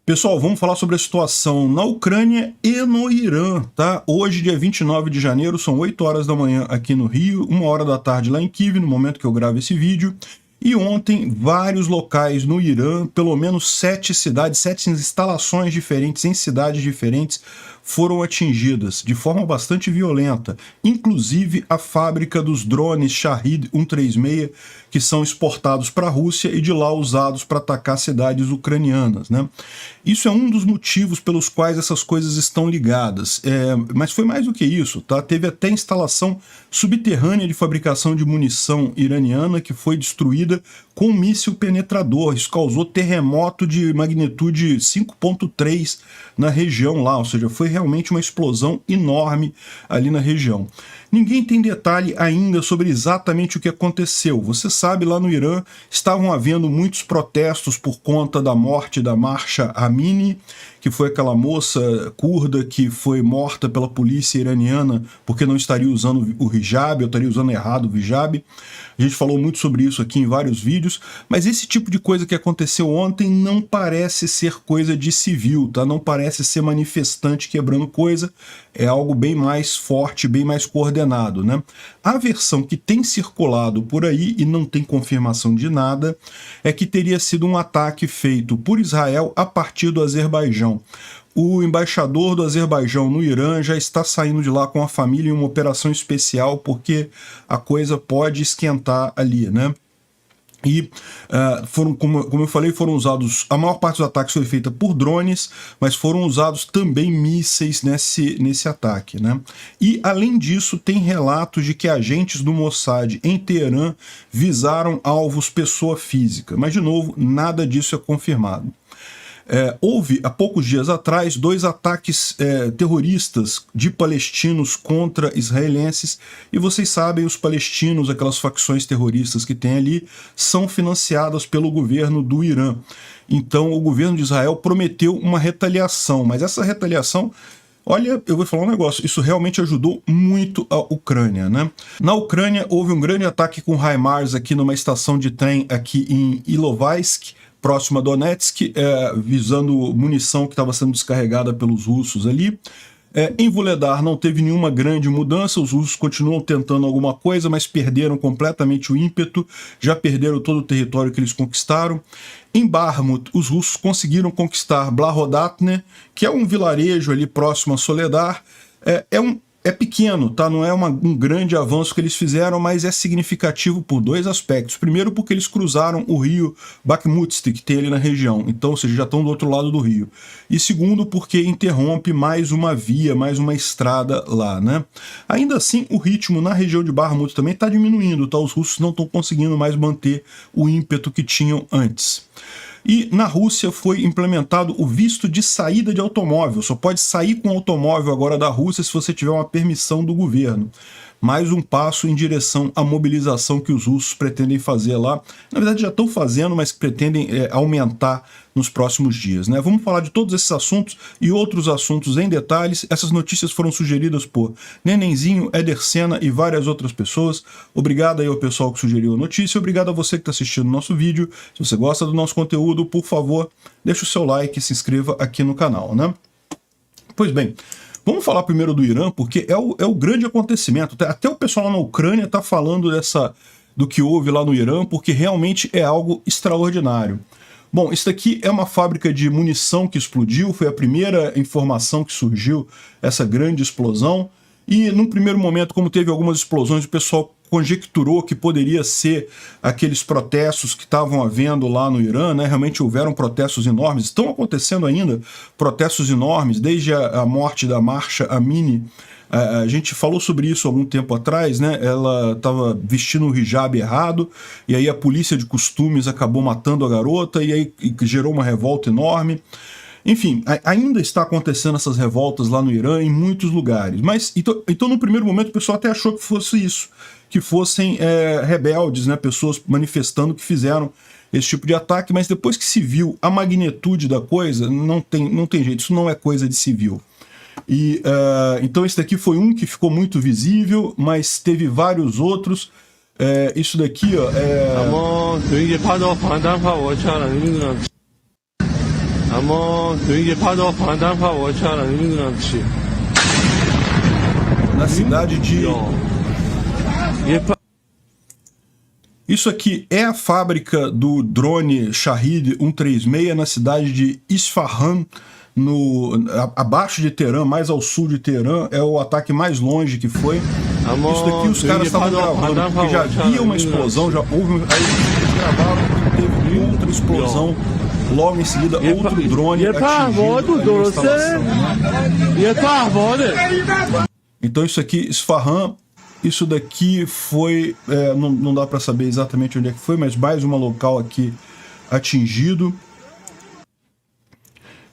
Pessoal, vamos falar sobre a situação na Ucrânia e no Irã, tá? Hoje, dia 29 de janeiro, são 8 horas da manhã aqui no Rio, 1 hora da tarde lá em Kiev, no momento que eu gravo esse vídeo. E ontem, vários locais no Irã, pelo menos 7 cidades, 7 instalações diferentes, em cidades diferentes, foram atingidas de forma bastante violenta. Inclusive a fábrica dos drones Shahed 136, que são exportados para a Rússia e de lá usados para atacar cidades ucranianas, né? Isso é um dos motivos pelos quais essas coisas estão ligadas. Mas foi mais do que isso, tá? Teve até instalação subterrânea de fabricação de munição iraniana que foi destruída com um míssil penetrador. Isso causou terremoto de magnitude 5.3 na região lá, ou seja, foi realmente uma explosão enorme ali na região. Ninguém tem detalhe ainda sobre exatamente o que aconteceu. Você sabe, lá no Irã estavam havendo muitos protestos por conta da morte da Mahsa Amini, que foi aquela moça curda que foi morta pela polícia iraniana porque não estaria usando o hijab, ou estaria usando errado o hijab. A gente falou muito sobre isso aqui em vários vídeos, mas esse tipo de coisa que aconteceu ontem não parece ser coisa de civil, tá? Não parece ser manifestante quebrando coisa, é algo bem mais forte, bem mais coordenado, né? A versão que tem circulado por aí, e não tem confirmação de nada, é que teria sido um ataque feito por Israel a partir do Azerbaijão. O embaixador do Azerbaijão no Irã já está saindo de lá com a família em uma operação especial, porque a coisa pode esquentar ali, né? E como eu falei, foram usados, a maior parte dos ataques foi feita por drones, mas foram usados também mísseis nesse ataque, né? E além disso, tem relatos de que agentes do Mossad em Teherã visaram alvos pessoa física, mas de novo, nada disso é confirmado. Houve, há poucos dias atrás, 2 ataques terroristas de palestinos contra israelenses, e vocês sabem, os palestinos, aquelas facções terroristas que tem ali, são financiadas pelo governo do Irã. Então o governo de Israel prometeu uma retaliação, mas essa retaliação, olha, eu vou falar um negócio, isso realmente ajudou muito a Ucrânia, né? Na Ucrânia houve um grande ataque com HIMARS aqui numa estação de trem aqui em Ilovaisk, próximo a Donetsk, visando munição que estava sendo descarregada pelos russos ali. Em Vuhledar não teve nenhuma grande mudança, os russos continuam tentando alguma coisa, mas perderam completamente o ímpeto, já perderam todo o território que eles conquistaram. Em Bakhmut, os russos conseguiram conquistar Blahodatne, que é um vilarejo ali próximo a Soledar. É pequeno, tá? Não é um grande avanço que eles fizeram, mas é significativo por 2 aspectos. Primeiro, porque eles cruzaram o rio Bakhmutsk, que tem ali na região, então, ou seja, já estão do outro lado do rio. E segundo, porque interrompe mais uma via, mais uma estrada lá, né? Ainda assim, o ritmo na região de Bakhmut também está diminuindo, tá? Os russos não estão conseguindo mais manter o ímpeto que tinham antes. E na Rússia foi implementado o visto de saída de automóvel. Só pode sair com automóvel agora da Rússia se você tiver uma permissão do governo. Mais um passo em direção à mobilização que os russos pretendem fazer lá. Na verdade já estão fazendo, mas pretendem aumentar nos próximos dias, né? Vamos falar de todos esses assuntos e outros assuntos em detalhes. Essas notícias foram sugeridas por Nenenzinho, Eder Sena e várias outras pessoas. Obrigado aí ao pessoal que sugeriu a notícia. Obrigado a você que está assistindo o nosso vídeo. Se você gosta do nosso conteúdo, por favor, deixe o seu like e se inscreva aqui no canal, né? Pois bem, vamos falar primeiro do Irã, porque é o grande acontecimento. Até o pessoal lá na Ucrânia está falando do que houve lá no Irã, porque realmente é algo extraordinário. Bom, isso daqui é uma fábrica de munição que explodiu, foi a primeira informação que surgiu, essa grande explosão. E num primeiro momento, como teve algumas explosões, o pessoal conjecturou que poderia ser aqueles protestos que estavam havendo lá no Irã, né? Realmente houveram protestos enormes, estão acontecendo ainda protestos enormes, desde a morte da Mahsa Amini. A gente falou sobre isso há algum tempo atrás, né? Ela estava vestindo o hijab errado, e aí a polícia de costumes acabou matando a garota, e aí gerou uma revolta enorme. Enfim, ainda está acontecendo essas revoltas lá no Irã, em muitos lugares. Mas, então no primeiro momento, o pessoal até achou que fosse isso, que fossem rebeldes, né? Pessoas manifestando que fizeram esse tipo de ataque, mas depois que se viu a magnitude da coisa, não tem jeito, isso não é coisa de civil. E então esse daqui foi um que ficou muito visível, mas teve vários outros. Isso daqui, ó, اما تو این گپا فاندم فواچارا نمیدونم چی. Na cidade de... Isso aqui é a fábrica do drone Shahed 136 na cidade de Isfahan, abaixo de Teherã, mais ao sul de Teherã. É o ataque mais longe que foi. Isso daqui os caras estavam gravando, porque já havia uma explosão, já houve... Aí eles gravaram e teve outra explosão. Logo em seguida, outro drone atingindo a instalação, né? Então isso aqui, Isfahan, isso daqui foi... não dá para saber exatamente onde é que foi, mas mais um local aqui atingido.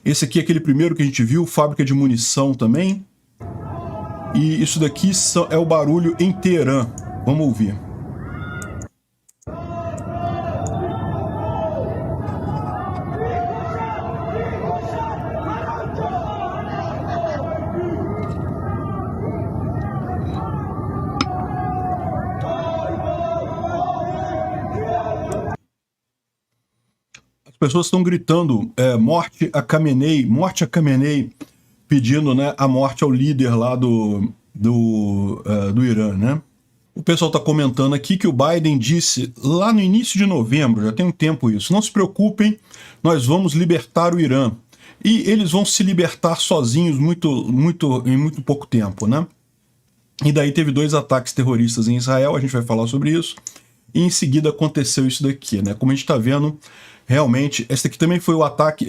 Esse aqui é aquele primeiro que a gente viu, fábrica de munição também. E isso daqui é o barulho em Teherã. Vamos ouvir. As pessoas estão gritando morte a Khamenei, pedindo, né, a morte ao líder lá do Irã, né? O pessoal está comentando aqui que o Biden disse lá no início de novembro, já tem um tempo isso, não se preocupem, nós vamos libertar o Irã. E eles vão se libertar sozinhos em muito pouco tempo, né? E daí teve 2 ataques terroristas em Israel, a gente vai falar sobre isso. E em seguida aconteceu isso daqui, né? Como a gente está vendo, realmente, esse aqui também foi o ataque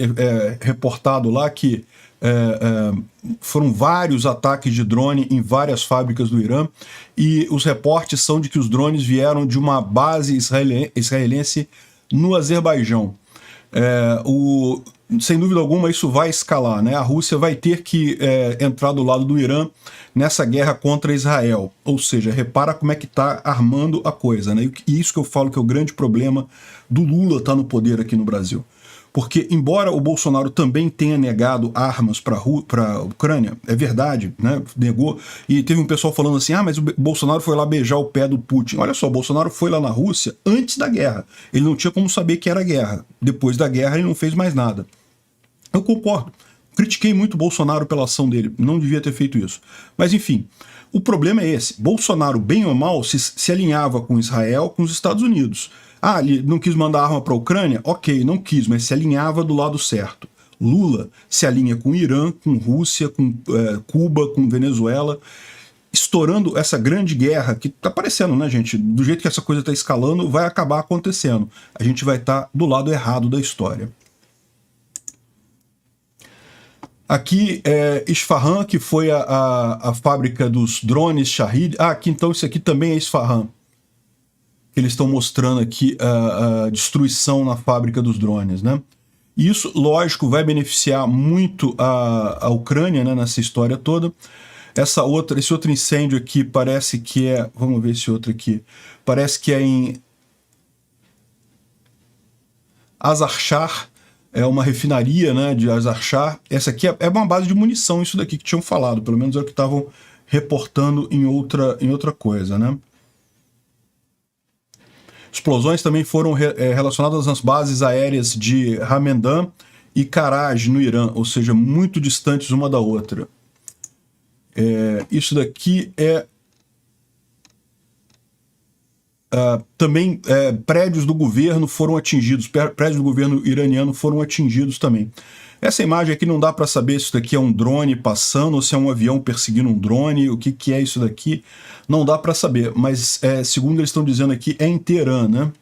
reportado lá, que foram vários ataques de drone em várias fábricas do Irã, e os reportes são de que os drones vieram de uma base israelense no Azerbaijão. Sem dúvida alguma, isso vai escalar, né? A Rússia vai ter que entrar do lado do Irã nessa guerra contra Israel. Ou seja, repara como é que está armando a coisa, né? E isso que eu falo que é o grande problema do Lula estar no poder aqui no Brasil. Porque, embora o Bolsonaro também tenha negado armas para a Ucrânia, é verdade, né? Negou. E teve um pessoal falando assim, mas o Bolsonaro foi lá beijar o pé do Putin. Olha só, o Bolsonaro foi lá na Rússia antes da guerra. Ele não tinha como saber que era guerra. Depois da guerra, ele não fez mais nada. Eu concordo. Critiquei muito o Bolsonaro pela ação dele. Não devia ter feito isso. Mas, enfim, o problema é esse. Bolsonaro, bem ou mal, se alinhava com Israel, com os Estados Unidos. Ele não quis mandar arma para a Ucrânia? Ok, não quis, mas se alinhava do lado certo. Lula se alinha com o Irã, com Rússia, com Cuba, com Venezuela, estourando essa grande guerra que está aparecendo, né, gente? Do jeito que essa coisa está escalando, vai acabar acontecendo. A gente vai estar do lado errado da história. Aqui é Isfahan, que foi a fábrica dos drones Shahed. Aqui então isso aqui também é Isfahan. Eles estão mostrando aqui a destruição na fábrica dos drones, né? E isso, lógico, vai beneficiar muito a Ucrânia, né, nessa história toda. Esse outro incêndio aqui parece que é... Vamos ver esse outro aqui. Parece que é em Azarchar, é uma refinaria, né, de Azarchar. Essa aqui é uma base de munição, isso daqui que tinham falado, pelo menos é o que estavam reportando em outra coisa, né? Explosões também foram relacionadas às bases aéreas de Hamendan e Karaj, no Irã, ou seja, muito distantes uma da outra. Isso daqui é... também prédios do governo foram atingidos, prédios do governo iraniano foram atingidos também. Essa imagem aqui não dá para saber se isso daqui é um drone passando ou se é um avião perseguindo um drone, o que é isso daqui, não dá para saber, mas segundo eles estão dizendo aqui, é em Teherã, né?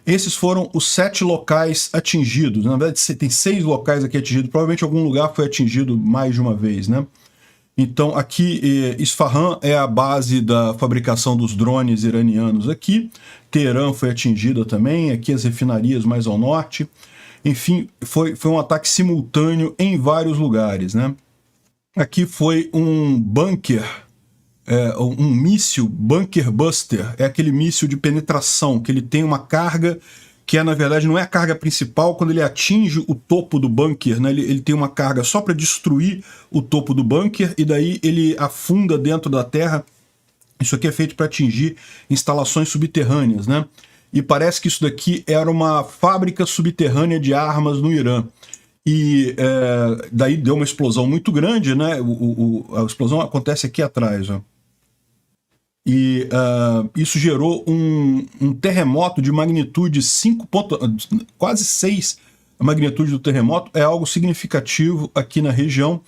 Esses foram os 7 locais atingidos, na verdade tem 6 locais aqui atingidos, provavelmente algum lugar foi atingido mais de uma vez, né? Então aqui Isfahan é a base da fabricação dos drones iranianos aqui, Teherã foi atingida também, aqui as refinarias mais ao norte, enfim, foi um ataque simultâneo em vários lugares, né? Aqui foi um bunker, um míssil Bunker Buster, é aquele míssil de penetração, que ele tem uma carga que na verdade não é a carga principal, quando ele atinge o topo do bunker, né, ele tem uma carga só para destruir o topo do bunker, e daí ele afunda dentro da terra. Isso aqui é feito para atingir instalações subterrâneas, né? E parece que isso daqui era uma fábrica subterrânea de armas no Irã. E daí deu uma explosão muito grande, né? A explosão acontece aqui atrás, ó. E isso gerou um terremoto de magnitude 5, quase 6 a magnitude do terremoto. É algo significativo aqui na região,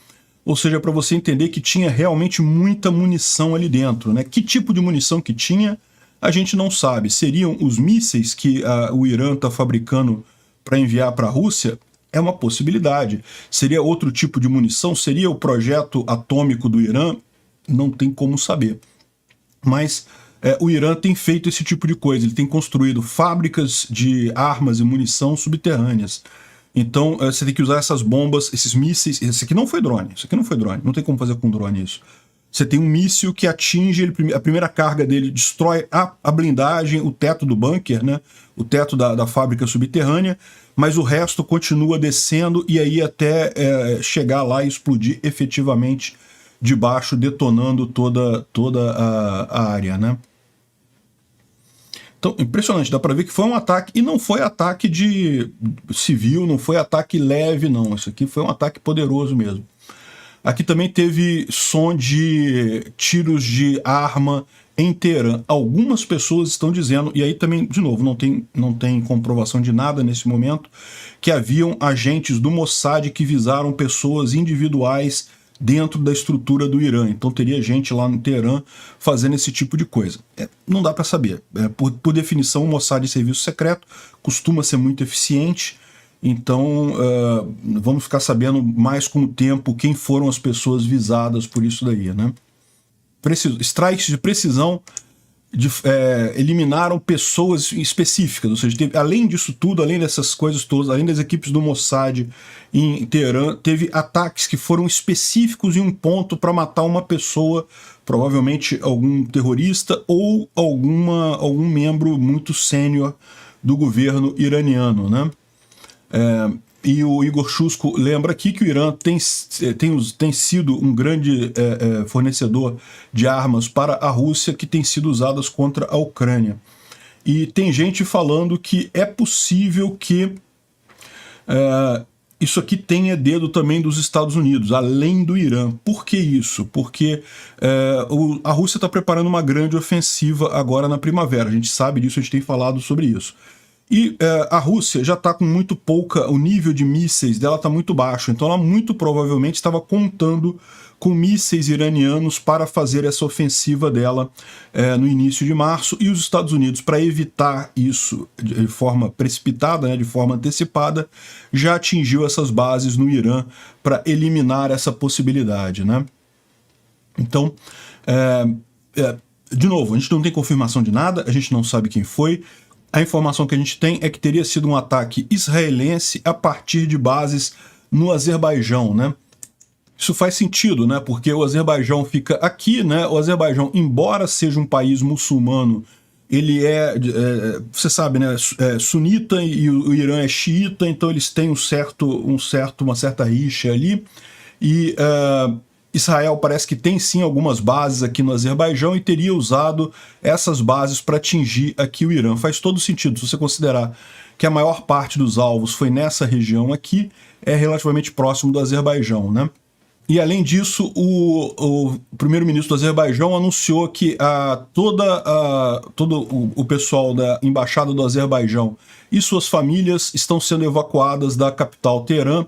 ou seja, para você entender que tinha realmente muita munição ali dentro, né? Que tipo de munição que tinha, a gente não sabe. Seriam os mísseis que o Irã está fabricando para enviar para a Rússia? É uma possibilidade. Seria outro tipo de munição? Seria o projeto atômico do Irã? Não tem como saber. Mas o Irã tem feito esse tipo de coisa. Ele tem construído fábricas de armas e munição subterrâneas. Então você tem que usar essas bombas, esses mísseis. Esse aqui não foi drone. Isso aqui não foi drone. Não tem como fazer com drone isso. Você tem um míssil que atinge, a primeira carga dele destrói a blindagem, o teto do bunker, né? O teto da fábrica subterrânea, mas o resto continua descendo e aí até chegar lá e explodir efetivamente de baixo, detonando toda a área, né? Então, impressionante, dá para ver que foi um ataque, e não foi ataque de civil, não foi ataque leve, não. Isso aqui foi um ataque poderoso mesmo. Aqui também teve som de tiros de arma em Teherã. Algumas pessoas estão dizendo, e aí também, de novo, não tem comprovação de nada nesse momento, que haviam agentes do Mossad que visaram pessoas individuais dentro da estrutura do Irã. Então teria gente lá no Teherã fazendo esse tipo de coisa. Não dá para saber. Por definição, o Mossad é serviço secreto, costuma ser muito eficiente. Então, vamos ficar sabendo mais com o tempo quem foram as pessoas visadas por isso daí, né? Strikes de precisão eliminaram pessoas específicas, ou seja, além disso tudo, além dessas coisas todas, além das equipes do Mossad em Teherã, teve ataques que foram específicos em um ponto para matar uma pessoa, provavelmente algum terrorista ou algum membro muito sênior do governo iraniano, né? E o Igor Chusko lembra aqui que o Irã tem sido um grande fornecedor de armas para a Rússia que tem sido usadas contra a Ucrânia. E tem gente falando que é possível que isso aqui tenha dedo também dos Estados Unidos, além do Irã. Por que isso? Porque a Rússia está preparando uma grande ofensiva agora na primavera. A gente sabe disso, a gente tem falado sobre isso. E a Rússia já está com muito pouca, o nível de mísseis dela está muito baixo, então ela muito provavelmente estava contando com mísseis iranianos para fazer essa ofensiva dela no início de março, e os Estados Unidos, para evitar isso de forma precipitada, né, de forma antecipada, já atingiu essas bases no Irã para eliminar essa possibilidade, né? Então, de novo, a gente não tem confirmação de nada, a gente não sabe quem foi. A informação que a gente tem é que teria sido um ataque israelense a partir de bases no Azerbaijão, né? Isso faz sentido, né? Porque o Azerbaijão fica aqui, né? O Azerbaijão, embora seja um país muçulmano, ele você sabe, né? Sunita e o Irã é xiita, então eles têm uma certa rixa ali. E Israel parece que tem sim algumas bases aqui no Azerbaijão e teria usado essas bases para atingir aqui o Irã. Faz todo sentido, se você considerar que a maior parte dos alvos foi nessa região aqui, é relativamente próximo do Azerbaijão, né? E além disso, o primeiro-ministro do Azerbaijão anunciou que todo o pessoal da Embaixada do Azerbaijão e suas famílias estão sendo evacuadas da capital Teherã,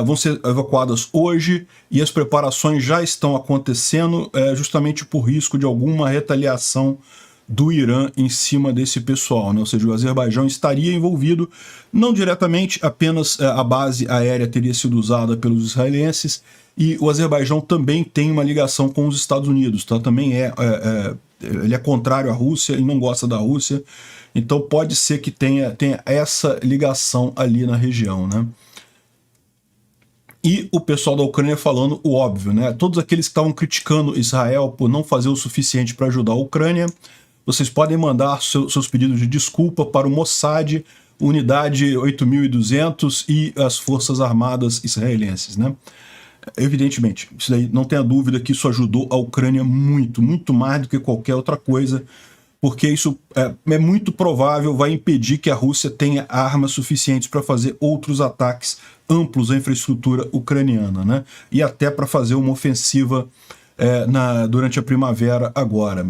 vão ser evacuadas hoje, e as preparações já estão acontecendo justamente por risco de alguma retaliação do Irã em cima desse pessoal, né? Ou seja, o Azerbaijão estaria envolvido, não diretamente, apenas a base aérea teria sido usada pelos israelenses, e o Azerbaijão também tem uma ligação com os Estados Unidos, tá? Também ele é contrário à Rússia, ele não gosta da Rússia, então pode ser que tenha essa ligação ali na região, né? E o pessoal da Ucrânia falando o óbvio, né? Todos aqueles que estavam criticando Israel por não fazer o suficiente para ajudar a Ucrânia, vocês podem mandar seus pedidos de desculpa para o Mossad, Unidade 8200 e as Forças Armadas israelenses, né? Evidentemente, isso daí não tenha dúvida que isso ajudou a Ucrânia muito, muito mais do que qualquer outra coisa, porque isso é muito provável, vai impedir que a Rússia tenha armas suficientes para fazer outros ataques amplos à infraestrutura ucraniana, né? E até para fazer uma ofensiva durante a primavera agora.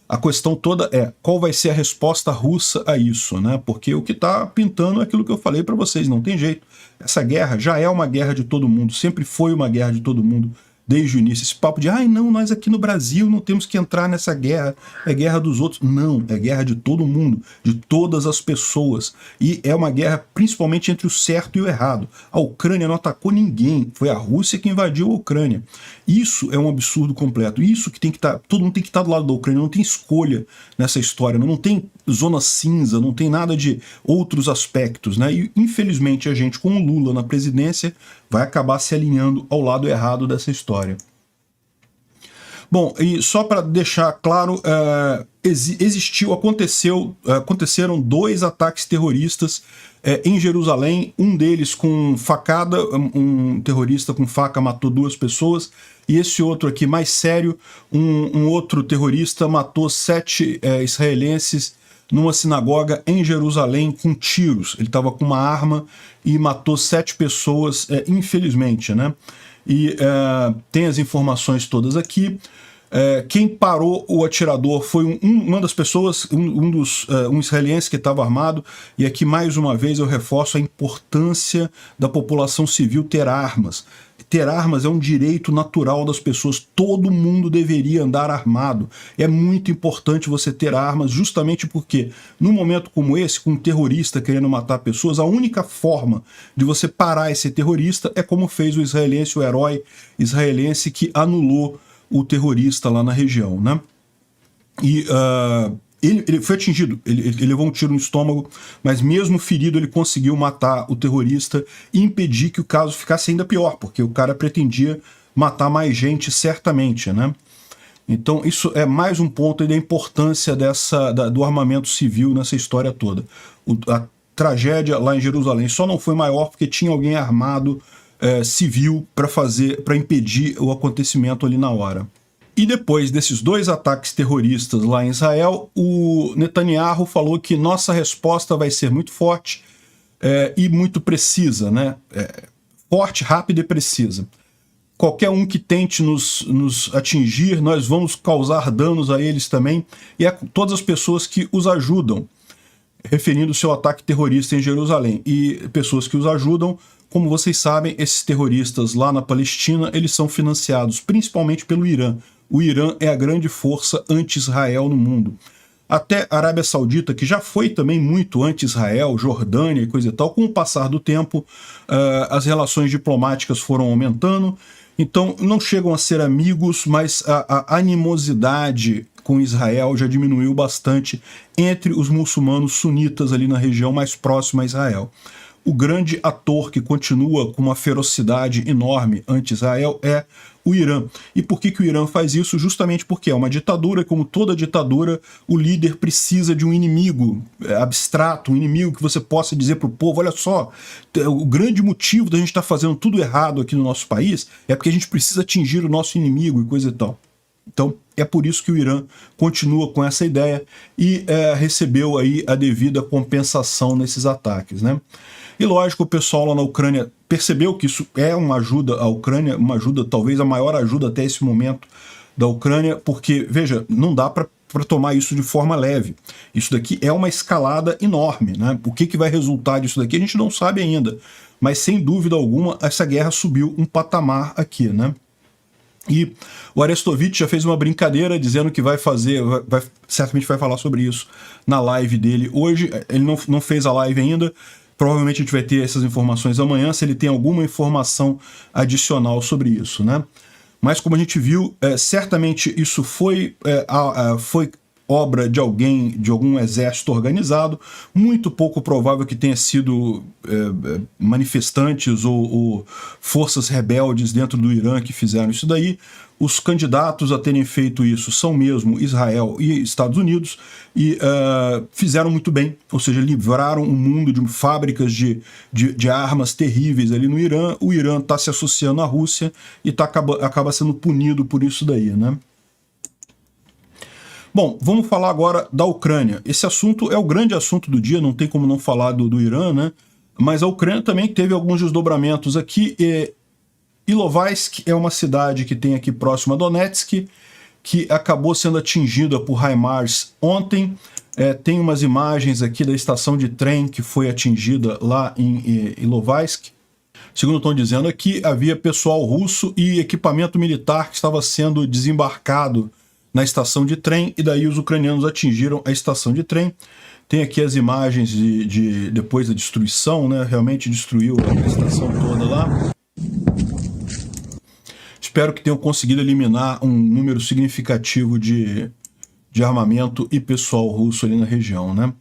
A questão toda é qual vai ser a resposta russa a isso, né? Porque o que está pintando é aquilo que eu falei para vocês, não tem jeito. Essa guerra já é uma guerra de todo mundo, sempre foi uma guerra de todo mundo desde o início. Esse papo de, ai não, nós aqui no Brasil não temos que entrar nessa guerra, é guerra dos outros. Não, é guerra de todo mundo, de todas as pessoas. E é uma guerra principalmente entre o certo e o errado. A Ucrânia não atacou ninguém, foi a Rússia que invadiu a Ucrânia. Isso é um absurdo completo. Isso que tem que estar, todo mundo tem que estar do lado da Ucrânia, não tem escolha nessa história, não tem zona cinza, não tem nada de outros aspectos, né? E infelizmente a gente, com o Lula na presidência, vai acabar se alinhando ao lado errado dessa história. Bom, e só para deixar claro, aconteceram 2 ataques terroristas em Jerusalém, um deles com facada, um terrorista com faca matou 2 pessoas, e esse outro aqui mais sério, um outro terrorista matou 7 israelenses numa sinagoga em Jerusalém com tiros. Ele estava com uma arma e matou 7 pessoas, infelizmente, né? E tem as informações todas aqui. Quem parou o atirador foi uma das pessoas, um israelense que estava armado, e aqui mais uma vez eu reforço a importância da população civil ter armas. Ter armas é um direito natural das pessoas, todo mundo deveria andar armado. É muito importante você ter armas, justamente porque num momento como esse, com um terrorista querendo matar pessoas, a única forma de você parar esse terrorista é como fez o israelense, o herói israelense que anulou o terrorista lá na região, né? E ele foi atingido, ele levou um tiro no estômago, mas mesmo ferido ele conseguiu matar o terrorista e impedir que o caso ficasse ainda pior, porque o cara pretendia matar mais gente certamente, né? Então isso é mais um ponto aí da importância do armamento civil nessa história toda. A tragédia lá em Jerusalém só não foi maior porque tinha alguém armado civil para impedir o acontecimento ali na hora. E depois desses 2 ataques terroristas lá em Israel, o Netanyahu falou que nossa resposta vai ser muito forte e muito precisa, né? Forte, rápida e precisa. Qualquer um que tente nos atingir, nós vamos causar danos a eles também, e a todas as pessoas que os ajudam, referindo-se ao ataque terrorista em Jerusalém. E pessoas que os ajudam, como vocês sabem, esses terroristas lá na Palestina, eles são financiados principalmente pelo Irã. O Irã é a grande força anti-Israel no mundo. Até a Arábia Saudita, que já foi também muito anti-Israel, Jordânia e coisa e tal, com o passar do tempo, as relações diplomáticas foram aumentando, então não chegam a ser amigos, mas a animosidade com Israel já diminuiu bastante entre os muçulmanos sunitas ali na região mais próxima a Israel. O grande ator que continua com uma ferocidade enorme anti-Israel é o Irã. E por que o Irã faz isso? Justamente porque é uma ditadura, e como toda ditadura, o líder precisa de um inimigo abstrato, um inimigo que você possa dizer para o povo, olha só, o grande motivo da gente estar fazendo tudo errado aqui no nosso país é porque a gente precisa atingir o nosso inimigo e coisa e tal. Então, é por isso que o Irã continua com essa ideia e recebeu aí a devida compensação nesses ataques, né? E lógico, o pessoal lá na Ucrânia percebeu que isso é uma ajuda à Ucrânia, uma ajuda, talvez a maior ajuda até esse momento da Ucrânia, porque, veja, não dá para tomar isso de forma leve. Isso daqui é uma escalada enorme, né? O que vai resultar disso daqui a gente não sabe ainda, mas sem dúvida alguma essa guerra subiu um patamar aqui, né? E o Arestovich já fez uma brincadeira dizendo que certamente vai falar sobre isso na live dele hoje. Ele não fez a live ainda, provavelmente a gente vai ter essas informações amanhã, se ele tem alguma informação adicional sobre isso, né? Mas como a gente viu, certamente isso foi obra de alguém, de algum exército organizado, muito pouco provável que tenha sido manifestantes ou forças rebeldes dentro do Irã que fizeram isso daí. Os candidatos a terem feito isso são mesmo Israel e Estados Unidos e fizeram muito bem, ou seja, livraram o mundo de fábricas de armas terríveis ali no Irã. O Irã está se associando à Rússia e acaba sendo punido por isso daí, né? Bom, vamos falar agora da Ucrânia. Esse assunto é o grande assunto do dia, não tem como não falar do Irã, né? Mas a Ucrânia também teve alguns desdobramentos aqui. Ilovaisk é uma cidade que tem aqui próximo a Donetsk, que acabou sendo atingida por HIMARS ontem. Tem umas imagens aqui da estação de trem que foi atingida lá em Ilovaisk. Segundo estão dizendo aqui, havia pessoal russo e equipamento militar que estava sendo desembarcado na estação de trem, e daí os ucranianos atingiram a estação de trem. Tem aqui as imagens depois da destruição, né? Realmente destruiu a estação toda lá. Espero que tenham conseguido eliminar um número significativo de armamento e pessoal russo ali na região, né?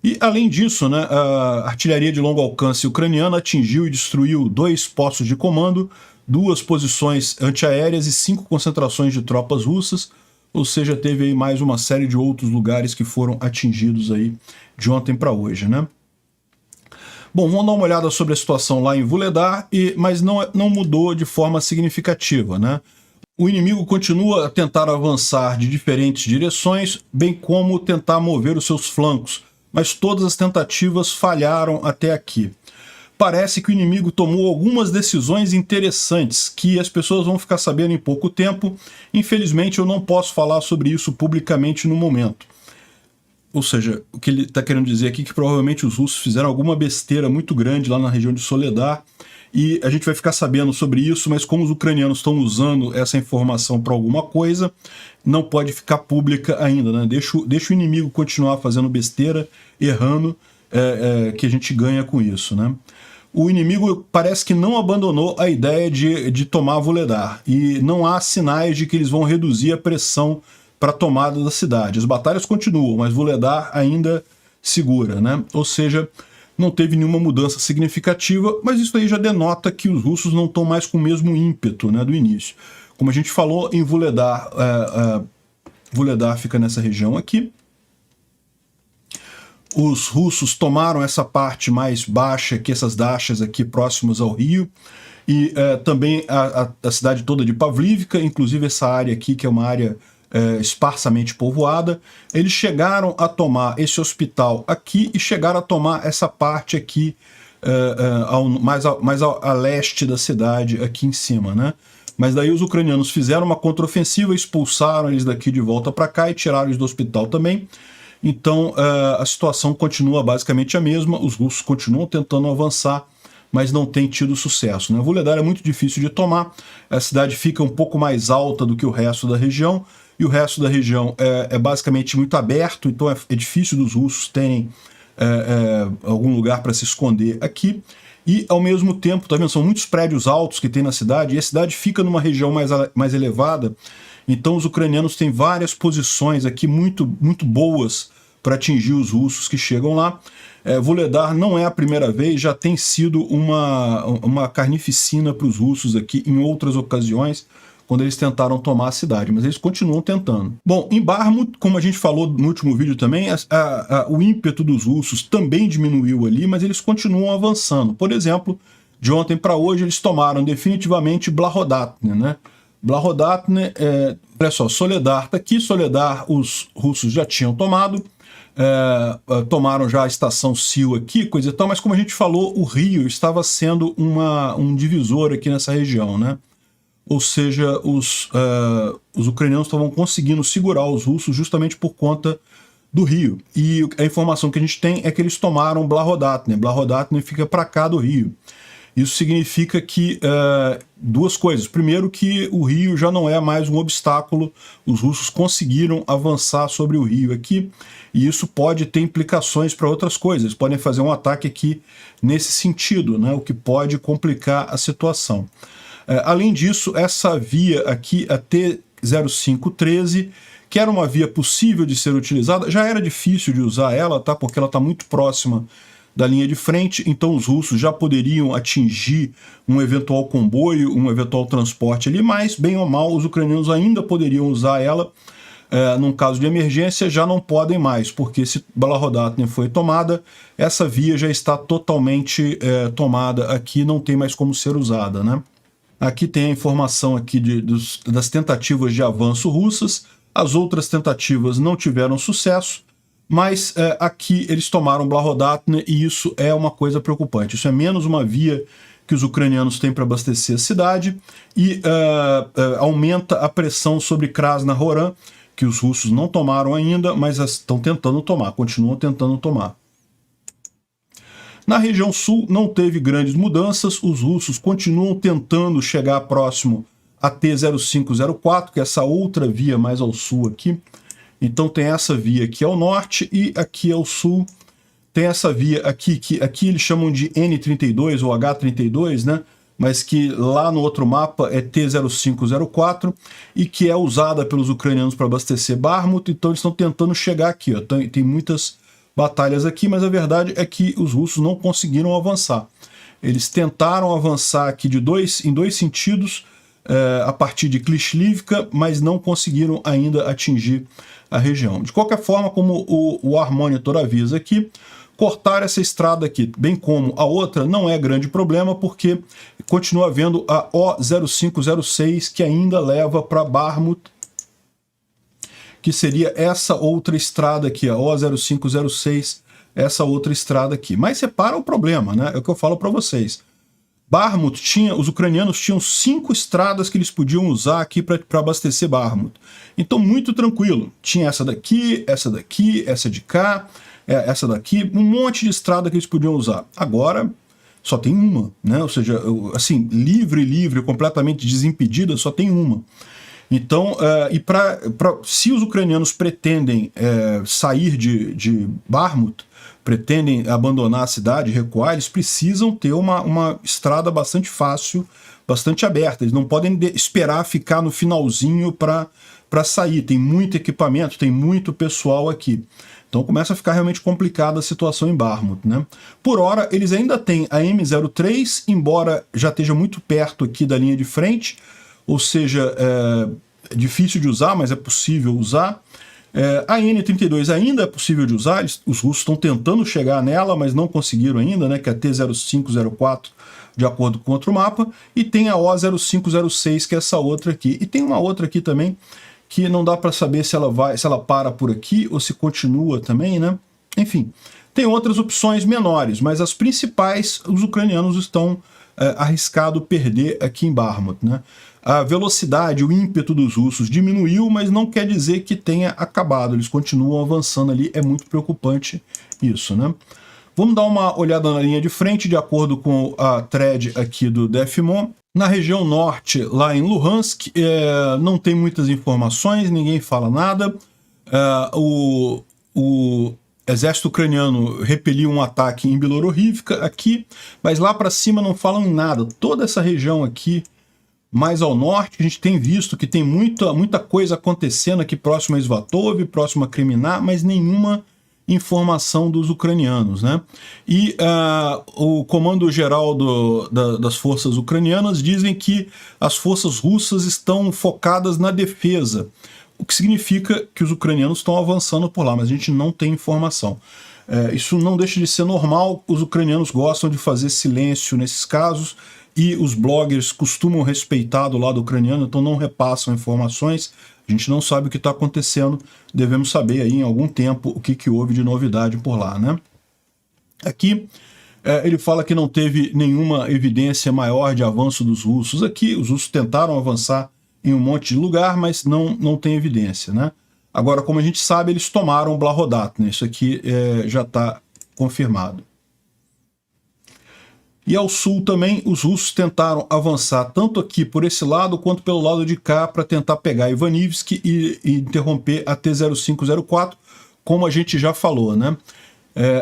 E, além disso, né, a artilharia de longo alcance ucraniana atingiu e destruiu 2 postos de comando, 2 posições antiaéreas e 5 concentrações de tropas russas, ou seja, teve aí mais uma série de outros lugares que foram atingidos aí de ontem para hoje, né? Bom, vamos dar uma olhada sobre a situação lá em Vuhledar, mas não mudou de forma significativa, né? O inimigo continua a tentar avançar de diferentes direções, bem como tentar mover os seus flancos, mas todas as tentativas falharam até aqui. Parece que o inimigo tomou algumas decisões interessantes que as pessoas vão ficar sabendo em pouco tempo. Infelizmente, eu não posso falar sobre isso publicamente no momento. Ou seja, o que ele está querendo dizer aqui é que provavelmente os russos fizeram alguma besteira muito grande lá na região de Soledar, e a gente vai ficar sabendo sobre isso, mas como os ucranianos estão usando essa informação para alguma coisa, não pode ficar pública ainda, né? Deixa o inimigo continuar fazendo besteira, errando, que a gente ganha com isso, né? O inimigo parece que não abandonou a ideia de tomar Vuhledar, e não há sinais de que eles vão reduzir a pressão para a tomada da cidade. As batalhas continuam, mas Vuhledar ainda segura, né? Ou seja, não teve nenhuma mudança significativa, mas isso aí já denota que os russos não estão mais com o mesmo ímpeto, né, do início. Como a gente falou, em Vuhledar, Vuhledar fica nessa região aqui. Os russos tomaram essa parte mais baixa, que essas dachas aqui próximas ao rio, e também a cidade toda de Pavlivka, inclusive essa área aqui, que é uma área esparsamente povoada. Eles chegaram a tomar esse hospital aqui e chegaram a tomar essa parte aqui mais a leste da cidade, aqui em cima, né? Mas daí os ucranianos fizeram uma contraofensiva, expulsaram eles daqui de volta para cá e tiraram eles do hospital também. Então a situação continua basicamente a mesma, os russos continuam tentando avançar, mas não tem tido sucesso, né? Vuhledar é muito difícil de tomar, a cidade fica um pouco mais alta do que o resto da região, e o resto da região é basicamente muito aberto, então é difícil dos russos terem algum lugar para se esconder aqui. E, ao mesmo tempo, tá vendo? São muitos prédios altos que tem na cidade, e a cidade fica numa região mais elevada, então os ucranianos têm várias posições aqui muito boas para atingir os russos que chegam lá. Vuhledar não é a primeira vez, já tem sido uma carnificina para os russos aqui em outras ocasiões, quando eles tentaram tomar a cidade, mas eles continuam tentando. Bom, em Bakhmut, como a gente falou no último vídeo também, o ímpeto dos russos também diminuiu ali, mas eles continuam avançando. Por exemplo, de ontem para hoje, eles tomaram definitivamente Blahodatne, né? Blahodatne, olha só, Soledar está aqui, Soledar os russos já tinham tomado, tomaram já a estação Sil aqui, coisa e tal, mas como a gente falou, o rio estava sendo um divisor aqui nessa região, né? Ou seja, os ucranianos estavam conseguindo segurar os russos justamente por conta do rio. E a informação que a gente tem é que eles tomaram Blahodatne. Blahodatne fica para cá do rio. Isso significa que duas coisas. Primeiro, que o rio já não é mais um obstáculo. Os russos conseguiram avançar sobre o rio aqui. E isso pode ter implicações para outras coisas. Eles podem fazer um ataque aqui nesse sentido, né? O que pode complicar a situação. Além disso, essa via aqui, a T0513, que era uma via possível de ser utilizada, já era difícil de usar ela, tá? Porque ela está muito próxima da linha de frente, então os russos já poderiam atingir um eventual comboio, um eventual transporte ali, mas, bem ou mal, os ucranianos ainda poderiam usar ela. Num caso de emergência, já não podem mais, porque se Blahodatne foi tomada, essa via já está totalmente tomada aqui, não tem mais como ser usada, né? Aqui tem a informação aqui das tentativas de avanço russas. As outras tentativas não tiveram sucesso, mas aqui eles tomaram Blahodatne e isso é uma coisa preocupante. Isso é menos uma via que os ucranianos têm para abastecer a cidade e aumenta a pressão sobre Krasna-Horan, que os russos não tomaram ainda, mas estão tentando tomar, continuam tentando tomar. Na região sul não teve grandes mudanças, os russos continuam tentando chegar próximo a T-0504, que é essa outra via mais ao sul aqui. Então tem essa via aqui ao norte e aqui ao sul tem essa via aqui, que aqui eles chamam de N32 ou H32, né? Mas que lá no outro mapa é T-0504 e que é usada pelos ucranianos para abastecer Bakhmut, então eles estão tentando chegar aqui, ó. Tem muitas batalhas aqui, mas a verdade é que os russos não conseguiram avançar. Eles tentaram avançar aqui em dois sentidos, a partir de Klishchivka, mas não conseguiram ainda atingir a região. De qualquer forma, como o War Monitor avisa aqui, cortar essa estrada aqui, bem como a outra, não é grande problema, porque continua havendo a O0506, que ainda leva para Bakhmut, que seria essa outra estrada aqui, a O0506, essa outra estrada aqui. Mas separa o problema, né? É o que eu falo para vocês. Bakhmut os ucranianos tinham 5 estradas que eles podiam usar aqui para abastecer Bakhmut. Então, muito tranquilo. Tinha essa daqui, essa de cá, essa daqui, um monte de estrada que eles podiam usar. Agora, só tem uma, né? Ou seja, assim, livre, completamente desimpedida, só tem uma. Então, se os ucranianos pretendem sair de Bakhmut, pretendem abandonar a cidade, recuar, eles precisam ter uma estrada bastante fácil, bastante aberta. Eles não podem esperar ficar no finalzinho para sair. Tem muito equipamento, tem muito pessoal aqui. Então começa a ficar realmente complicada a situação em Bakhmut, né? Por hora, eles ainda têm a M03, embora já esteja muito perto aqui da linha de frente, ou seja, é difícil de usar, mas é possível usar. A N32 ainda é possível de usar, os russos estão tentando chegar nela, mas não conseguiram ainda, né, que é a T-0504, de acordo com outro mapa, e tem a O0506, que é essa outra aqui. E tem uma outra aqui também, que não dá para saber se ela para por aqui ou se continua também, né? Enfim, tem outras opções menores, mas as principais os ucranianos estão arriscado perder aqui em Bakhmut, né? A velocidade, o ímpeto dos russos diminuiu, mas não quer dizer que tenha acabado. Eles continuam avançando ali, é muito preocupante isso, né? Vamos dar uma olhada na linha de frente, de acordo com a thread aqui do DefMon. Na região norte, lá em Luhansk, não tem muitas informações, ninguém fala nada. O exército ucraniano repeliu um ataque em Bilorivka aqui, mas lá para cima não falam em nada. Toda essa região aqui, mais ao norte, a gente tem visto que tem muita coisa acontecendo aqui próximo a Svatov, próximo a Kriminá, mas nenhuma informação dos ucranianos, né? E o comando-geral das forças ucranianas dizem que as forças russas estão focadas na defesa, o que significa que os ucranianos estão avançando por lá, mas a gente não tem informação. Isso não deixa de ser normal, os ucranianos gostam de fazer silêncio nesses casos, e os bloggers costumam respeitar do lado ucraniano, então não repassam informações. A gente não sabe o que está acontecendo, devemos saber aí em algum tempo o que houve de novidade por lá, né? Aqui ele fala que não teve nenhuma evidência maior de avanço dos russos aqui, os russos tentaram avançar em um monte de lugar, mas não tem evidência, né? Agora, como a gente sabe, eles tomaram Blahodatne, isso aqui já está confirmado. E ao sul também, os russos tentaram avançar tanto aqui por esse lado, quanto pelo lado de cá, para tentar pegar Ivanivsk e interromper a T-0504, como a gente já falou, né?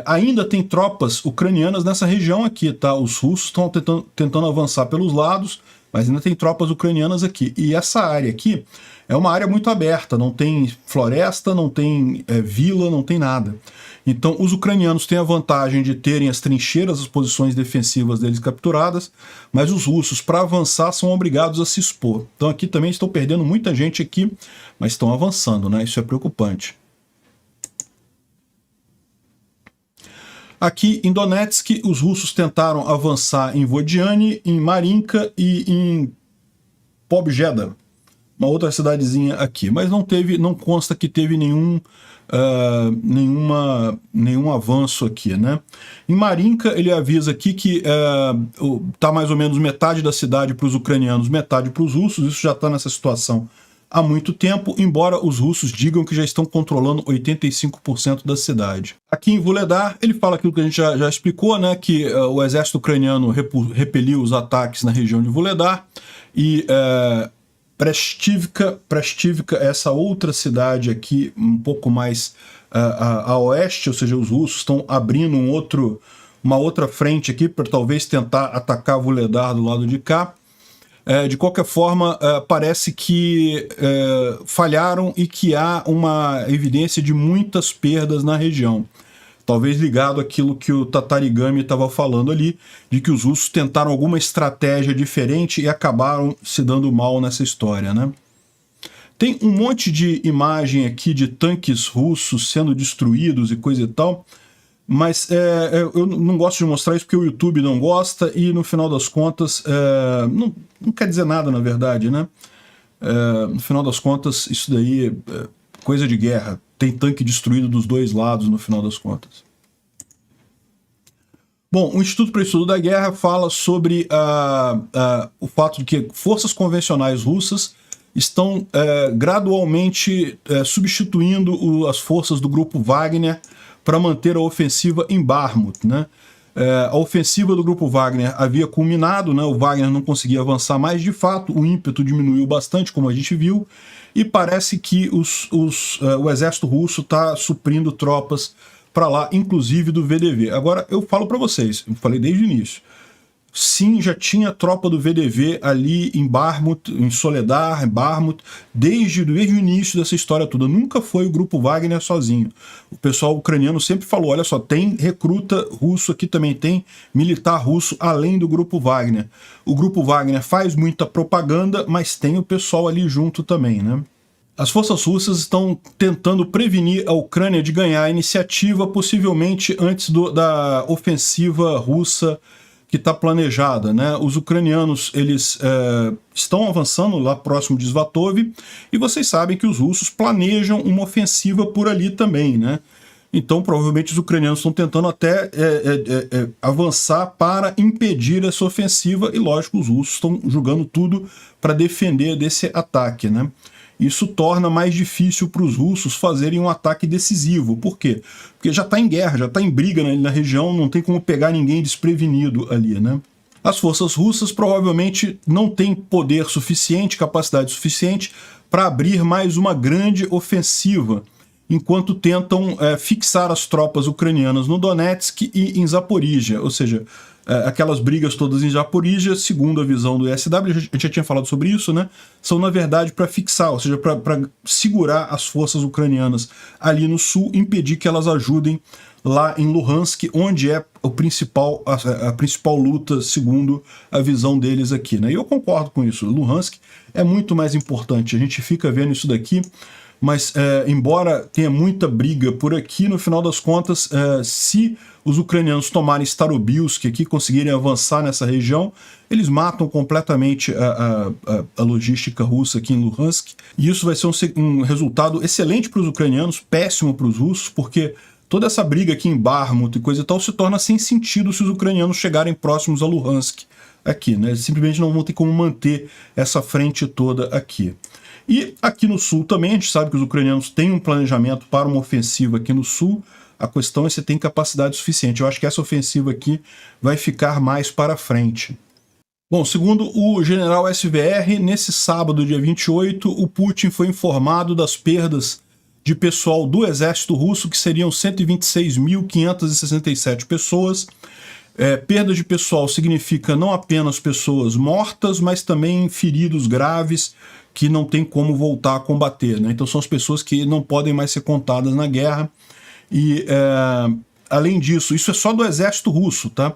Ainda tem tropas ucranianas nessa região aqui, tá? Os russos estão tentando avançar pelos lados, mas ainda tem tropas ucranianas aqui. E essa área aqui é uma área muito aberta, não tem floresta, não tem vila, não tem nada. Então, os ucranianos têm a vantagem de terem as trincheiras, as posições defensivas deles capturadas, mas os russos, para avançar, são obrigados a se expor. Então, aqui também estão perdendo muita gente aqui, mas estão avançando, né? Isso é preocupante. Aqui em Donetsk, os russos tentaram avançar em Vodiane, em Marinka e em Pobjeda. uma outra cidadezinha aqui, mas não consta que teve nenhum avanço aqui, né? Em Marinka, ele avisa aqui que tá mais ou menos metade da cidade para os ucranianos, metade para os russos. Isso já está nessa situação há muito tempo, embora os russos digam que já estão controlando 85% da cidade. Aqui em Vuhledar, ele fala aquilo que a gente já explicou, né, que o exército ucraniano repeliu os ataques na região de Vuhledar, e Prestivka, essa outra cidade aqui, um pouco mais a oeste, ou seja, os russos estão abrindo uma outra frente aqui para talvez tentar atacar Vuhledar do lado de cá. De qualquer forma, parece que falharam e que há uma evidência de muitas perdas na região. Talvez ligado àquilo que o Tatarigami estava falando ali, de que os russos tentaram alguma estratégia diferente e acabaram se dando mal nessa história, né? Tem um monte de imagem aqui de tanques russos sendo destruídos e coisa e tal, mas eu não gosto de mostrar isso porque o YouTube não gosta e, no final das contas, não quer dizer nada, na verdade, né? No final das contas, isso daí é coisa de guerra. Tem tanque destruído dos dois lados, no final das contas. Bom, o Instituto para o Estudo da Guerra fala sobre o fato de que forças convencionais russas estão gradualmente substituindo as forças do grupo Wagner para manter a ofensiva em Bakhmut, né? A ofensiva do grupo Wagner havia culminado, né? O Wagner não conseguia avançar mais, de fato, o ímpeto diminuiu bastante, como a gente viu, e parece que o exército russo está suprindo tropas para lá, inclusive do VDV. Agora, eu falo para vocês, eu falei desde o início, sim, já tinha tropa do VDV ali em Bakhmut, em Soledar, em Bakhmut, desde o início dessa história toda. Nunca foi o grupo Wagner sozinho. O pessoal ucraniano sempre falou, olha só, tem recruta russo aqui também, tem militar russo além do grupo Wagner. O grupo Wagner faz muita propaganda, mas tem o pessoal ali junto também, né? As forças russas estão tentando prevenir a Ucrânia de ganhar a iniciativa, possivelmente antes da ofensiva russa que está planejada, né? Os ucranianos, eles estão avançando lá próximo de Svatov, e vocês sabem que os russos planejam uma ofensiva por ali também, né? Então, provavelmente, os ucranianos estão tentando até avançar para impedir essa ofensiva, e, lógico, os russos estão jogando tudo para defender desse ataque, né? Isso torna mais difícil para os russos fazerem um ataque decisivo. Por quê? Porque já está em guerra, já está em briga na região, não tem como pegar ninguém desprevenido ali, né? As forças russas provavelmente não têm poder suficiente, capacidade suficiente para abrir mais uma grande ofensiva, enquanto tentam fixar as tropas ucranianas no Donetsk e em Zaporizhia, ou seja, aquelas brigas todas em Zaporizhia, segundo a visão do ESW, a gente já tinha falado sobre isso, né? São, na verdade, para fixar, ou seja, para segurar as forças ucranianas ali no sul, impedir que elas ajudem lá em Luhansk, onde é a principal luta, segundo a visão deles aqui, né? E eu concordo com isso, Luhansk é muito mais importante, a gente fica vendo isso daqui, mas embora tenha muita briga por aqui, no final das contas, se os ucranianos tomarem Starobilsk aqui, conseguirem avançar nessa região, eles matam completamente a logística russa aqui em Luhansk, e isso vai ser um resultado excelente para os ucranianos, péssimo para os russos, porque toda essa briga aqui em Bakhmut e coisa e tal se torna sem sentido se os ucranianos chegarem próximos a Luhansk aqui, né? Eles simplesmente não vão ter como manter essa frente toda aqui. E aqui no sul também, a gente sabe que os ucranianos têm um planejamento para uma ofensiva aqui no sul. A questão é se tem capacidade suficiente. Eu acho que essa ofensiva aqui vai ficar mais para frente. Bom, segundo o general SVR, nesse sábado, dia 28, o Putin foi informado das perdas de pessoal do exército russo, que seriam 126.567 pessoas. Perda de pessoal significa não apenas pessoas mortas, mas também feridos graves, que não tem como voltar a combater, né? Então são as pessoas que não podem mais ser contadas na guerra. E, além disso, isso é só do exército russo, tá?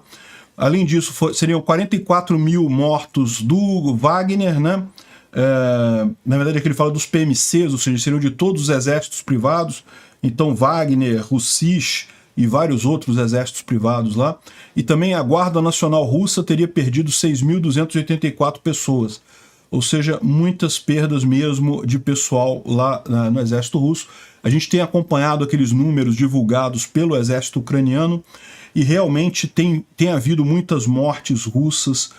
Além disso, seriam 44 mil mortos do Wagner, né? Na verdade, aqui ele fala dos PMCs, ou seja, seriam de todos os exércitos privados. Então, Wagner, Russich e vários outros exércitos privados lá. E também a Guarda Nacional Russa teria perdido 6.284 pessoas. ou seja, muitas perdas mesmo de pessoal lá no exército russo. A gente tem acompanhado aqueles números divulgados pelo exército ucraniano e realmente tem havido muitas mortes russas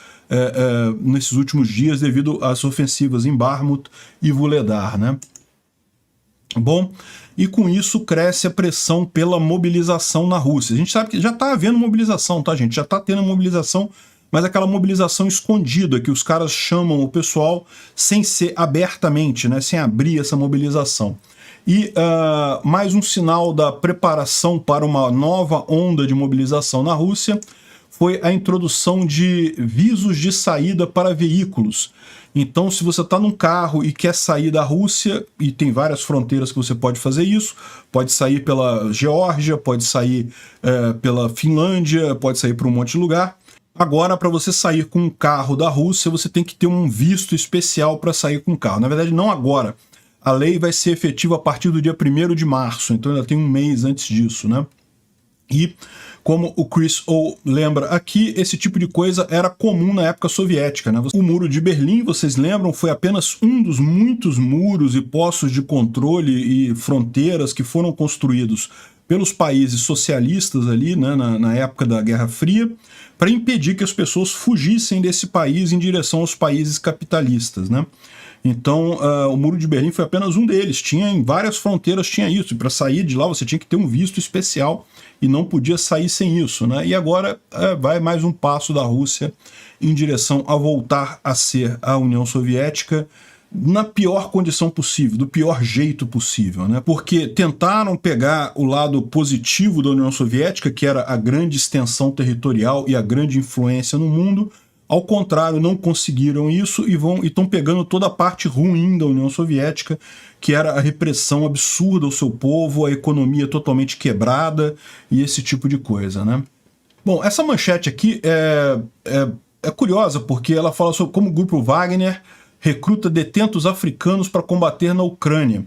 nesses últimos dias devido às ofensivas em Bakhmut e Vuhledar, né? Bom, e com isso cresce a pressão pela mobilização na Rússia. A gente sabe que já está havendo mobilização, tá, gente? Já está tendo mobilização, mas aquela mobilização escondida, que os caras chamam o pessoal sem ser abertamente, né? Sem abrir essa mobilização. E mais um sinal da preparação para uma nova onda de mobilização na Rússia foi a introdução de visos de saída para veículos. Então, se você está num carro e quer sair da Rússia, e tem várias fronteiras que você pode fazer isso, pode sair pela Geórgia, pode sair pela Finlândia, pode sair para um monte de lugar. Agora, para você sair com um carro da Rússia, você tem que ter um visto especial para sair com o carro. Na verdade, não agora. A lei vai ser efetiva a partir do dia 1º de março, então ainda tem um mês antes disso, né? E, como o Chris O lembra aqui, esse tipo de coisa era comum na época soviética, né? O Muro de Berlim, vocês lembram, foi apenas um dos muitos muros e postos de controle e fronteiras que foram construídos pelos países socialistas ali, né, na época da Guerra Fria, para impedir que as pessoas fugissem desse país em direção aos países capitalistas, né? Então, o Muro de Berlim foi apenas um deles. Tinha em várias fronteiras, tinha isso. E para sair de lá, você tinha que ter um visto especial e não podia sair sem isso, né? E agora vai mais um passo da Rússia em direção a voltar a ser a União Soviética na pior condição possível, do pior jeito possível, né? Porque tentaram pegar o lado positivo da União Soviética, que era a grande extensão territorial e a grande influência no mundo. Ao contrário, não conseguiram isso e estão pegando toda a parte ruim da União Soviética, que era a repressão absurda ao seu povo, a economia totalmente quebrada e esse tipo de coisa, né? Bom, essa manchete aqui é curiosa, porque ela fala sobre como o Grupo Wagner recruta detentos africanos para combater na Ucrânia.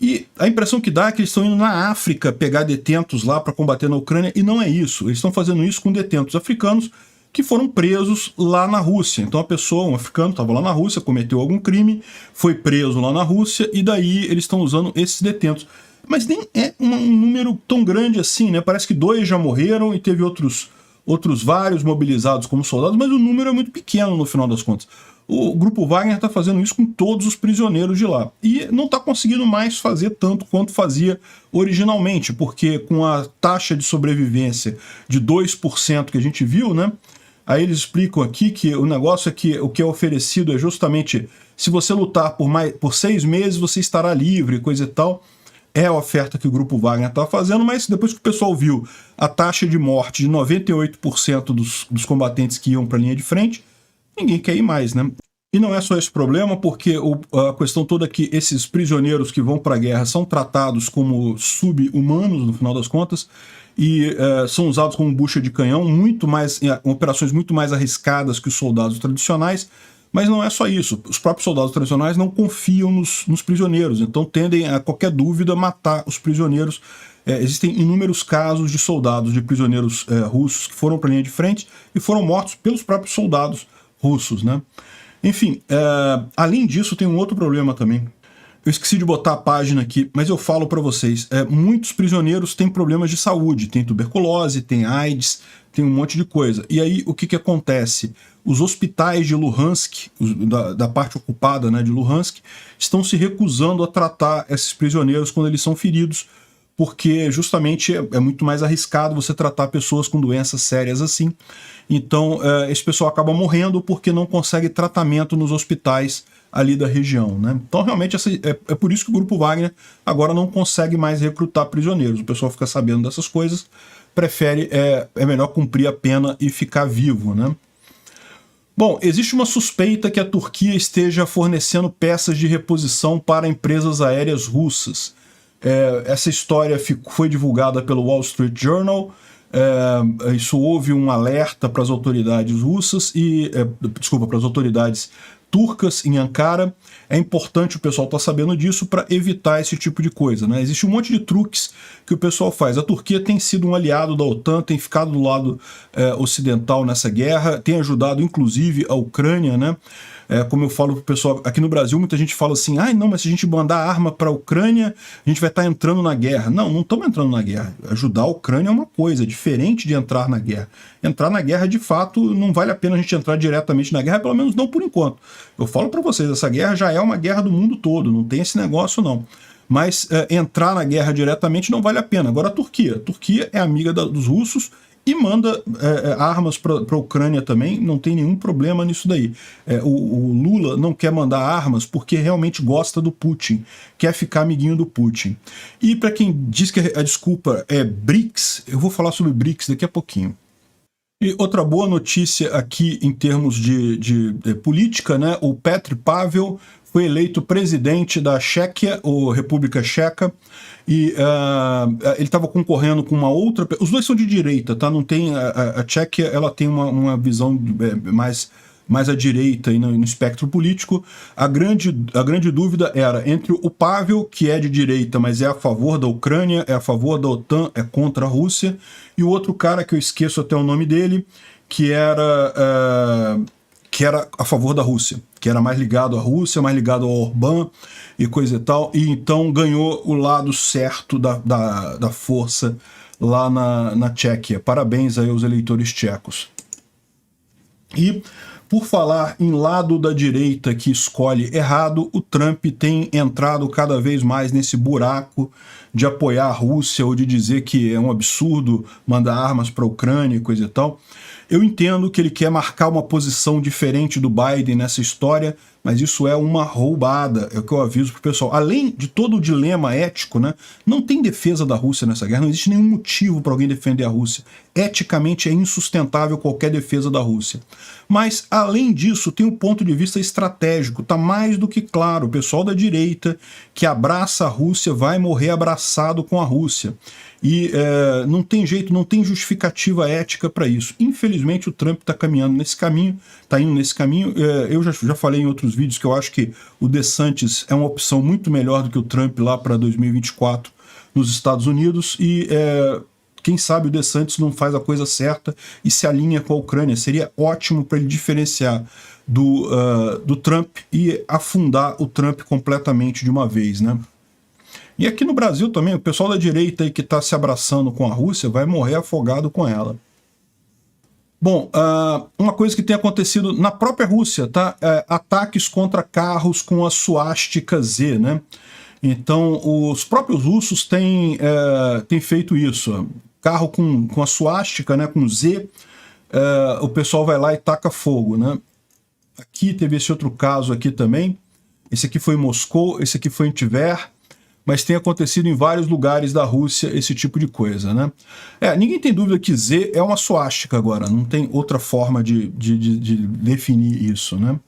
E a impressão que dá é que eles estão indo na África pegar detentos lá para combater na Ucrânia, e não é isso. Eles estão fazendo isso com detentos africanos que foram presos lá na Rússia. Então a pessoa, um africano, estava lá na Rússia, cometeu algum crime, foi preso lá na Rússia, e daí eles estão usando esses detentos. Mas nem é um número tão grande assim, né? Parece que 2 já morreram e teve outros vários mobilizados como soldados, mas o número é muito pequeno no final das contas. O Grupo Wagner está fazendo isso com todos os prisioneiros de lá. E não está conseguindo mais fazer tanto quanto fazia originalmente, porque com a taxa de sobrevivência de 2% que a gente viu, né? Aí eles explicam aqui que o negócio é que o que é oferecido é justamente, se você lutar por 6 meses, você estará livre, coisa e tal. É a oferta que o Grupo Wagner está fazendo, mas depois que o pessoal viu a taxa de morte de 98% dos combatentes que iam para a linha de frente, ninguém quer ir mais, né? E não é só esse problema, porque a questão toda é que esses prisioneiros que vão para a guerra são tratados como sub-humanos, no final das contas, e são usados como bucha de canhão, operações muito mais arriscadas que os soldados tradicionais, mas não é só isso. Os próprios soldados tradicionais não confiam nos prisioneiros, então tendem a qualquer dúvida matar os prisioneiros. Existem inúmeros casos de soldados, de prisioneiros russos que foram para a linha de frente e foram mortos pelos próprios soldados russos, né? Enfim, além disso tem um outro problema também. Eu esqueci de botar a página aqui, mas eu falo para vocês, muitos prisioneiros têm problemas de saúde, tem tuberculose, tem AIDS, tem um monte de coisa. E aí o que acontece? Os hospitais de Luhansk, da parte ocupada, né, de Luhansk, estão se recusando a tratar esses prisioneiros quando eles são feridos, porque justamente é muito mais arriscado você tratar pessoas com doenças sérias assim. Então esse pessoal acaba morrendo porque não consegue tratamento nos hospitais ali da região, né? Então realmente é por isso que o Grupo Wagner agora não consegue mais recrutar prisioneiros. O pessoal fica sabendo dessas coisas, prefere, é melhor cumprir a pena e ficar vivo, né? Bom, existe uma suspeita que a Turquia esteja fornecendo peças de reposição para empresas aéreas russas. Essa história foi divulgada pelo Wall Street Journal. Isso houve um alerta para as autoridades russas para as autoridades turcas em Ankara. É importante o pessoal estar sabendo disso para evitar esse tipo de coisa, né? Existe um monte de truques que o pessoal faz. A Turquia tem sido um aliado da OTAN, tem ficado do lado ocidental nessa guerra, tem ajudado inclusive a Ucrânia, né? Como eu falo pro pessoal, aqui no Brasil muita gente fala assim, não, mas se a gente mandar arma para a Ucrânia, a gente vai estar entrando na guerra. Não estamos entrando na guerra. Ajudar a Ucrânia é uma coisa, diferente de entrar na guerra. Entrar na guerra, de fato, não vale a pena a gente entrar diretamente na guerra, pelo menos não por enquanto. Eu falo para vocês, essa guerra já é uma guerra do mundo todo, não tem esse negócio não. Mas entrar na guerra diretamente não vale a pena. Agora a Turquia é amiga dos russos, e manda armas para a Ucrânia também, não tem nenhum problema nisso daí. O Lula não quer mandar armas porque realmente gosta do Putin, quer ficar amiguinho do Putin. E para quem diz que a desculpa é BRICS, eu vou falar sobre BRICS daqui a pouquinho. E outra boa notícia aqui em termos de política, né? O Petr Pavel foi eleito presidente da Chequia, ou República Checa, e ele estava concorrendo com uma outra... Os dois são de direita, tá? Não tem, a Chequia ela tem uma visão mais à direita e no espectro político. A grande dúvida era entre o Pavel, que é de direita, mas é a favor da Ucrânia, é a favor da OTAN, é contra a Rússia, e o outro cara, que eu esqueço até o nome dele, que era a favor da Rússia, que era mais ligado à Rússia, mais ligado ao Orbán e coisa e tal, e então ganhou o lado certo da força lá na Tchequia. Parabéns aí aos eleitores tchecos. E, por falar em lado da direita que escolhe errado, o Trump tem entrado cada vez mais nesse buraco de apoiar a Rússia ou de dizer que é um absurdo mandar armas para a Ucrânia e coisa e tal. Eu entendo que ele quer marcar uma posição diferente do Biden nessa história, mas isso é uma roubada, é o que eu aviso pro pessoal. Além de todo o dilema ético, né, não tem defesa da Rússia nessa guerra, não existe nenhum motivo para alguém defender a Rússia. Eticamente é insustentável qualquer defesa da Rússia. Mas, além disso, tem um ponto de vista estratégico, tá mais do que claro. O pessoal da direita que abraça a Rússia vai morrer abraçado com a Rússia. E não tem jeito, não tem justificativa ética para isso. Infelizmente o Trump está caminhando nesse caminho, está indo nesse caminho. Eu já falei em outros vídeos que eu acho que o DeSantis é uma opção muito melhor do que o Trump lá para 2024 nos Estados Unidos, e quem sabe o DeSantis não faz a coisa certa e se alinha com a Ucrânia. Seria ótimo para ele diferenciar do Trump e afundar o Trump completamente de uma vez, né? E aqui no Brasil também, o pessoal da direita aí que está se abraçando com a Rússia vai morrer afogado com ela. Bom, uma coisa que tem acontecido na própria Rússia, tá? Ataques contra carros com a suástica Z, né? Então, os próprios russos têm feito isso. Carro com a suástica, né, com Z, o pessoal vai lá e taca fogo, né? Aqui teve esse outro caso aqui também. Esse aqui foi em Moscou, esse aqui foi em Tver. Mas tem acontecido em vários lugares da Rússia esse tipo de coisa, né? Ninguém tem dúvida que Z é uma suástica agora, não tem outra forma de definir isso, né?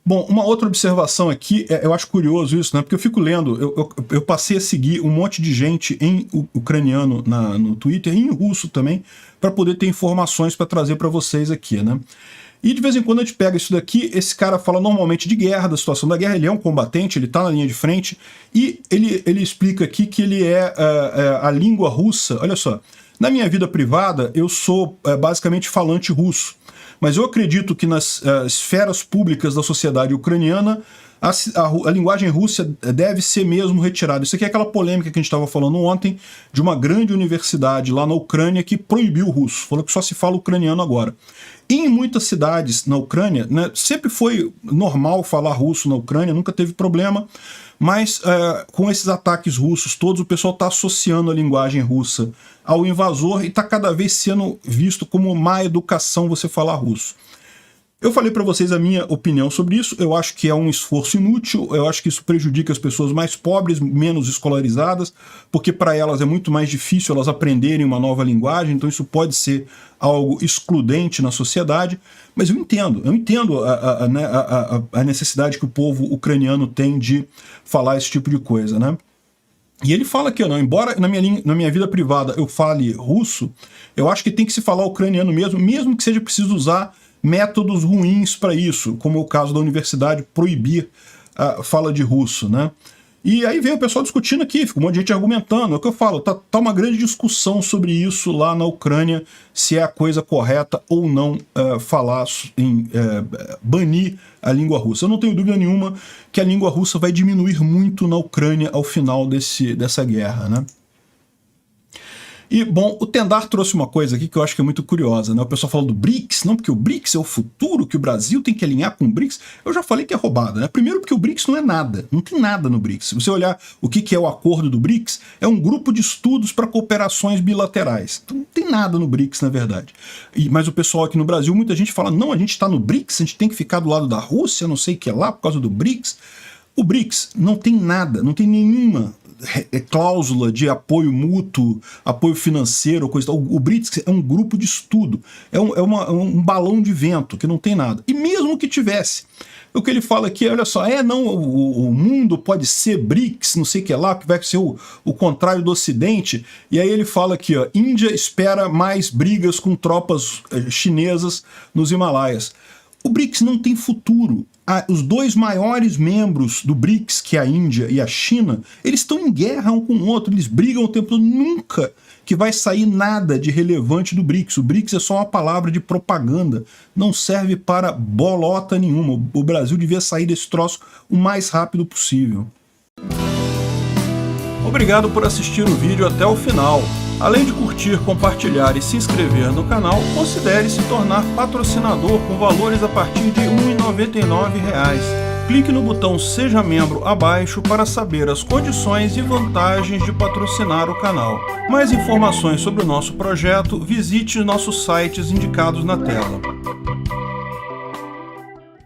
Bom, uma outra observação aqui, eu acho curioso isso, né? Porque eu fico lendo, eu passei a seguir um monte de gente em ucraniano no Twitter e em russo também, para poder ter informações para trazer para vocês aqui, né? E de vez em quando a gente pega isso daqui, esse cara fala normalmente de guerra, da situação da guerra, ele é um combatente, ele está na linha de frente, e ele explica aqui que ele é a língua russa. Olha só, na minha vida privada eu sou basicamente falante russo, mas eu acredito que nas esferas públicas da sociedade ucraniana a linguagem russa deve ser mesmo retirada. Isso aqui é aquela polêmica que a gente estava falando ontem, de uma grande universidade lá na Ucrânia que proibiu o russo, falou que só se fala ucraniano agora. E em muitas cidades na Ucrânia, né, sempre foi normal falar russo na Ucrânia, nunca teve problema, mas com esses ataques russos todos, o pessoal está associando a linguagem russa ao invasor e está cada vez sendo visto como má educação você falar russo. Eu falei para vocês a minha opinião sobre isso, eu acho que é um esforço inútil, eu acho que isso prejudica as pessoas mais pobres, menos escolarizadas, porque para elas é muito mais difícil elas aprenderem uma nova linguagem, então isso pode ser algo excludente na sociedade, mas eu entendo a necessidade que o povo ucraniano tem de falar esse tipo de coisa, né? E ele fala que, não, embora na minha vida privada eu fale russo, eu acho que tem que se falar ucraniano mesmo que seja preciso usar métodos ruins para isso, como é o caso da universidade proibir a fala de russo, né? E aí veio o pessoal discutindo aqui, fica um monte de gente argumentando. É o que eu falo, tá uma grande discussão sobre isso lá na Ucrânia, se é a coisa correta ou não falar em banir a língua russa. Eu não tenho dúvida nenhuma que a língua russa vai diminuir muito na Ucrânia ao final dessa guerra, né? E, bom, o Tendar trouxe uma coisa aqui que eu acho que é muito curiosa, né? O pessoal fala do BRICS, não, porque o BRICS é o futuro, que o Brasil tem que alinhar com o BRICS. Eu já falei que é roubada, né? Primeiro porque o BRICS não é nada, não tem nada no BRICS. Se você olhar o que é o acordo do BRICS, é um grupo de estudos para cooperações bilaterais. Então não tem nada no BRICS, na verdade. Mas o pessoal aqui no Brasil, muita gente fala, não, a gente está no BRICS, a gente tem que ficar do lado da Rússia, não sei o que lá, por causa do BRICS. O BRICS não tem nada, não tem nenhuma cláusula de apoio mútuo, apoio financeiro, coisa tal. O BRICS é um grupo de estudo, é um balão de vento que não tem nada. E mesmo que tivesse, o que ele fala aqui, olha só, o mundo pode ser BRICS, não sei o que lá, que vai ser o contrário do Ocidente. E aí ele fala aqui, ó, Índia espera mais brigas com tropas chinesas nos Himalaias. O BRICS não tem futuro. Os dois maiores membros do BRICS, que é a Índia e a China, eles estão em guerra um com o outro, eles brigam o tempo todo, nunca que vai sair nada de relevante do BRICS. O BRICS é só uma palavra de propaganda, não serve para bolota nenhuma. O Brasil devia sair desse troço o mais rápido possível. Obrigado por assistir o vídeo até o final. Além de curtir, compartilhar e se inscrever no canal, considere se tornar patrocinador com valores a partir de R$ 1,99. Clique no botão Seja Membro abaixo para saber as condições e vantagens de patrocinar o canal. Mais informações sobre o nosso projeto, visite nossos sites indicados na tela.